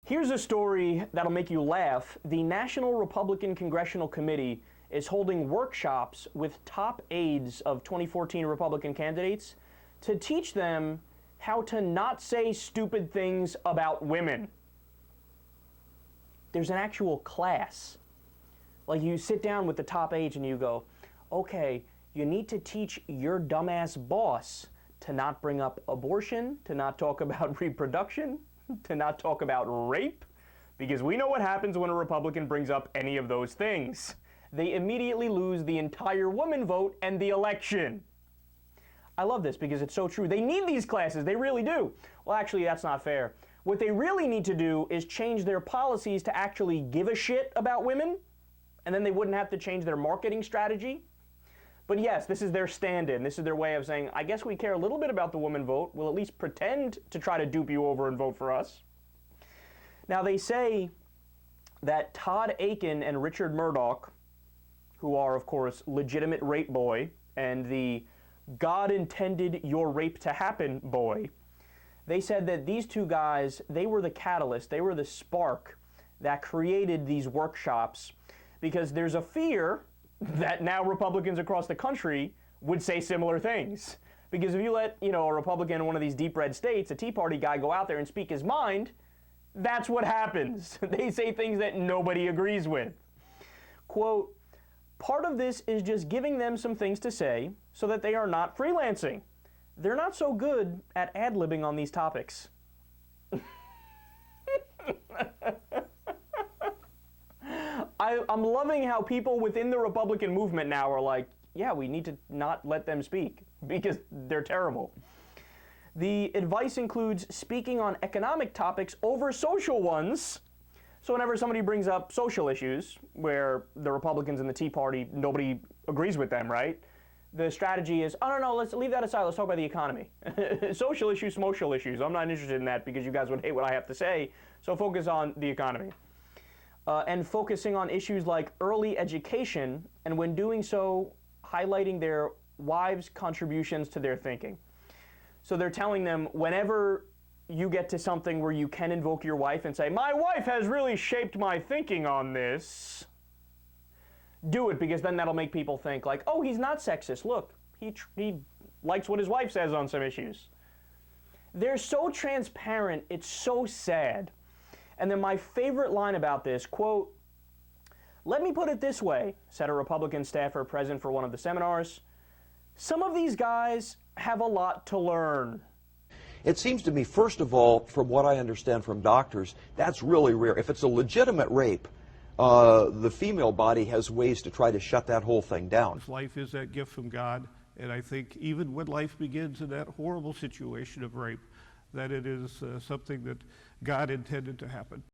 Here's a story that'll make you laugh. The National Republican Congressional Committee is holding workshops with top aides of 2014 Republican candidates to teach them how to not say stupid things about women. There's an actual class. Like, you sit down with the top aides and you go, okay, you need to teach your dumbass boss to not bring up abortion, to not talk about reproduction, to not talk about rape, because we know what happens when a Republican brings up any of those things. They immediately lose the entire woman vote and the election. I love this because it's so true. They need these classes, they really do. Well, actually, that's not fair. What they really need to do is change their policies to actually give a shit about women, and then they wouldn't have to change their marketing strategy. But yes, this is their stand-in. This is their way of saying, I guess we care a little bit about the woman vote. We'll at least pretend to try to dupe you over and vote for us. Now, they say that Todd Akin and Richard Murdoch, who are, of course, legitimate rape boy and the God intended your rape to happen boy, they said that these two guys, they were the catalyst, they were the spark that created these workshops, because there's a fear that now Republicans across the country would say similar things. Because if you let, a Republican in one of these deep red states, a Tea Party guy, go out there and speak his mind, that's what happens. They say things that nobody agrees with. Quote, part of this is just giving them some things to say so that they are not freelancing. They're not so good at ad-libbing on these topics. I'm loving how people within the Republican movement now are like, yeah, we need to not let them speak because they're terrible. The advice includes speaking on economic topics over social ones. So whenever somebody brings up social issues where the Republicans and the Tea Party, nobody agrees with them, right? The strategy is, oh, no, let's leave that aside. Let's talk about the economy. Social issues, social issues. I'm not interested in that because you guys would hate what I have to say. So focus on the economy. And focusing on issues like early education, and when doing so, highlighting their wives' contributions to their thinking. So they're telling them whenever you get to something where you can invoke your wife and say, my wife has really shaped my thinking on this, do it, because then that'll make people think like, oh, he's not sexist. Look, he likes what his wife says on some issues. They're so transparent, it's so sad. And then my favorite line about this, quote, let me put it this way, said a Republican staffer present for one of the seminars. Some of these guys have a lot to learn. It seems to me, first of all, from what I understand from doctors, that's really rare. If it's a legitimate rape, the female body has ways to try to shut that whole thing down. Life is that gift from God, and I think even when life begins in that horrible situation of rape, that it is something that God intended to happen.